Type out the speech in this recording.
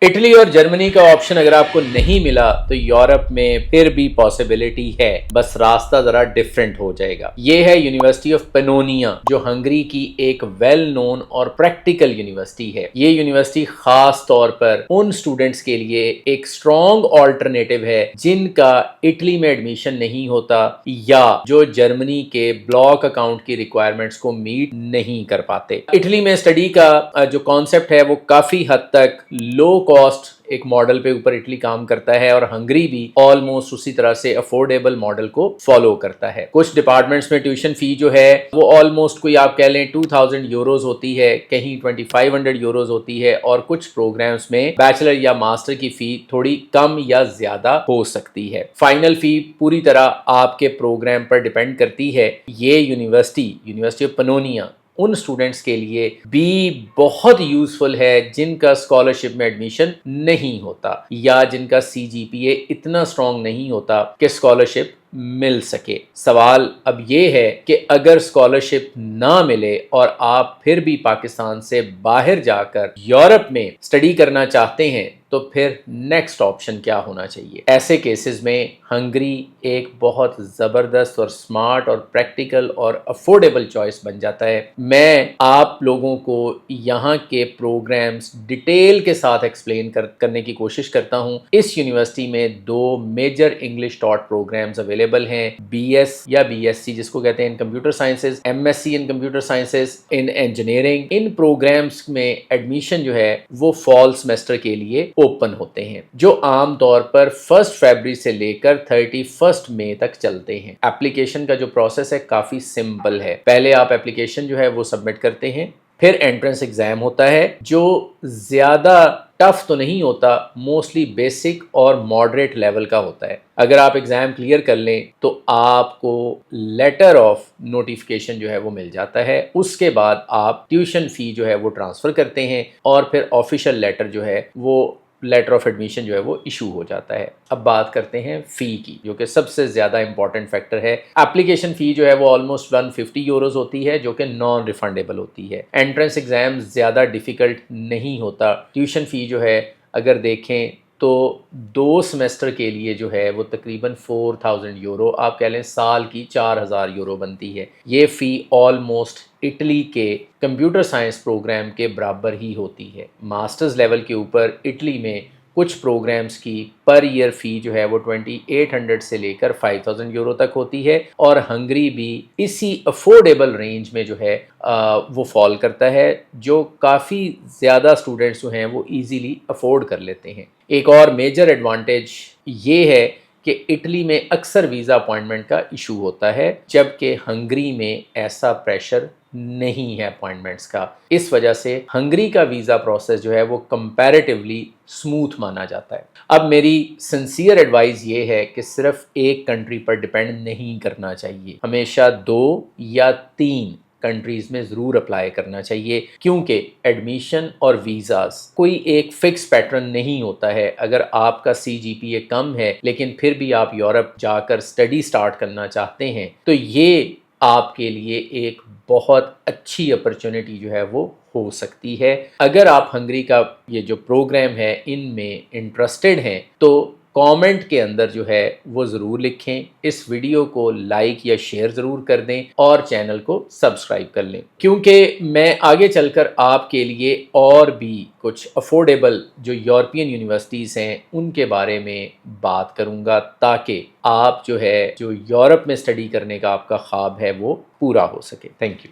Italy اور جرمنی کا option اگر آپ کو نہیں ملا تو یورپ میں پھر بھی پاسبلٹی ہے، بس راستہ ذرا ڈیفرنٹ ہو جائے گا۔ یہ ہے یونیورسٹی آف پینونیا، جو ہنگری کی ایک ویل نون اور پریکٹیکل یونیورسٹی ہے۔ یہ یونیورسٹی خاص طور پر ان سٹوڈنٹس کے لیے ایک اسٹرانگ آلٹرنیٹو ہے جن کا اٹلی میں ایڈمیشن نہیں ہوتا یا جو جرمنی کے بلاک اکاؤنٹ کی ریکوائرمنٹس کو میٹ نہیں کر پاتے۔ اٹلی میں اسٹڈی کا جو کانسیپٹ ہے وہ کافی حد تک لو کاسٹ ایک ماڈل پہ اوپر اٹلی کام کرتا ہے، اور ہنگری بھی آلموسٹ اسی طرح سے افورڈیبل ماڈل کو فالو کرتا ہے۔ کچھ ڈپارٹمنٹس میں ٹیوشن فی جو ہے وہ آلموسٹ کوئی آپ کہہ لیں 2000 یوروز ہوتی ہے، کہیں 2500 یوروز ہوتی ہے، اور کچھ پروگرامز میں بیچلر یا ماسٹر کی فی تھوڑی کم یا زیادہ ہو سکتی ہے۔ فائنل فی پوری طرح آپ کے پروگرام پر ڈیپینڈ کرتی ہے۔ یہ یونیورسٹی آف پینونیا ان اسٹوڈنٹس کے لیے بھی بہت یوزفل ہے جن کا اسکالرشپ میں ایڈمیشن نہیں ہوتا یا جن کا CGPA اتنا اسٹرانگ نہیں ہوتا کہ اسکالرشپ مل سکے۔ سوال اب یہ ہے کہ اگر اسکالرشپ نہ ملے اور آپ پھر بھی پاکستان سے باہر جا کر یورپ میں اسٹڈی کرنا چاہتے ہیں تو پھر نیکسٹ آپشن کیا ہونا چاہیے؟ ایسے کیسز میں ہنگری ایک بہت زبردست اور سمارٹ اور پریکٹیکل اور افورڈیبل چوائس بن جاتا ہے۔ میں آپ لوگوں کو یہاں کے پروگرامز ڈیٹیل کے ساتھ ایکسپلین کرنے کی کوشش کرتا ہوں۔ اس یونیورسٹی میں 2 major English taught programmes available ہیں، BS یا BSc جس کو کہتے ہیں in computer sciences, MSc in computer sciences, in engineering. ان پروگرامز میں ایڈمیشن جو ہے وہ فال سیمسٹر کے لیے اوپن ہوتے ہیں، جو عام طور پر 1 فروری سے لے کر 31 مئی تک چلتے ہیں۔ اپلیکیشن کا جو پروسیس ہے کافی سمپل ہے۔ پہلے آپ اپلیکیشن جو ہے وہ سبمٹ کرتے ہیں، پھر انٹرنس ایگزام ہوتا ہے جو زیادہ ٹف تو نہیں ہوتا، موسٹلی بیسک اور ماڈریٹ لیول کا ہوتا ہے۔ اگر آپ ایگزام کلیئر کر لیں تو آپ کو لیٹر آف نوٹیفیکیشن جو ہے وہ مل جاتا ہے۔ اس کے بعد آپ ٹیوشن فی جو ہے وہ ٹرانسفر کرتے ہیں اور پھر آفیشیل لیٹر جو ہے وہ لیٹر آف ایڈمیشن جو ہے وہ ایشو ہو جاتا ہے۔ اب بات کرتے ہیں فی کی، جو کہ سب سے زیادہ امپورٹنٹ فیکٹر ہے۔ اپلیکیشن فی جو ہے وہ آلموسٹ 150 یوروز ہوتی ہے، جو کہ نان ریفنڈیبل ہوتی ہے۔ انٹرنس ایگزام زیادہ ڈیفیکلٹ نہیں ہوتا۔ ٹیوشن فی جو ہے اگر دیکھیں تو 2 سیمسٹر کے لیے جو ہے وہ تقریباً 4000 یورو، آپ کہہ لیں سال کی 4000 یورو بنتی ہے۔ یہ فی آلموسٹ اٹلی کے کمپیوٹر سائنس پروگرام کے برابر ہی ہوتی ہے۔ ماسٹرز لیول کے اوپر اٹلی میں کچھ پروگرامز کی پر ایئر فی جو ہے وہ 2800 سے لے کر 5000 یورو تک ہوتی ہے، اور ہنگری بھی اسی افورڈیبل رینج میں جو ہے وہ فال کرتا ہے، جو کافی زیادہ اسٹوڈنٹس جو ہیں وہ ایزیلی افورڈ کر لیتے ہیں۔ ایک اور میجر ایڈوانٹیج یہ ہے کہ اٹلی میں اکثر ویزا اپوائنٹمنٹ کا ایشو ہوتا ہے، جبکہ ہنگری میں ایسا پریشر نہیں ہے اپوائنٹمنٹس کا۔ اس وجہ سے ہنگری کا ویزا پروسیس جو ہے وہ کمپیریٹیولی سموتھ مانا جاتا ہے۔ اب میری سنسیئر ایڈوائز یہ ہے کہ صرف ایک کنٹری پر ڈیپینڈ نہیں کرنا چاہیے، ہمیشہ 2 یا 3 کنٹریز میں ضرور اپلائی کرنا چاہیے، کیونکہ ایڈمیشن اور ویزاز کوئی ایک فکس پیٹرن نہیں ہوتا ہے۔ اگر آپ کا CGPA کم ہے لیکن پھر بھی آپ یورپ جا کر اسٹڈی سٹارٹ کرنا چاہتے ہیں تو یہ آپ کے لیے ایک بہت اچھی اپرچونٹی جو ہے وہ ہو سکتی ہے۔ اگر آپ ہنگری کا یہ جو پروگرام ہے ان میں انٹرسٹڈ ہیں تو کامنٹ کے اندر جو ہے وہ ضرور لکھیں، اس ویڈیو کو لائک یا شیئر ضرور کر دیں اور چینل کو سبسکرائب کر لیں، کیونکہ میں آگے چل کر آپ کے لیے اور بھی کچھ افورڈیبل جو یورپین یونیورسٹیز ہیں ان کے بارے میں بات کروں گا، تاکہ آپ جو ہے جو یورپ میں اسٹڈی کرنے کا آپ کا خواب ہے وہ پورا ہو سکے۔ Thank you.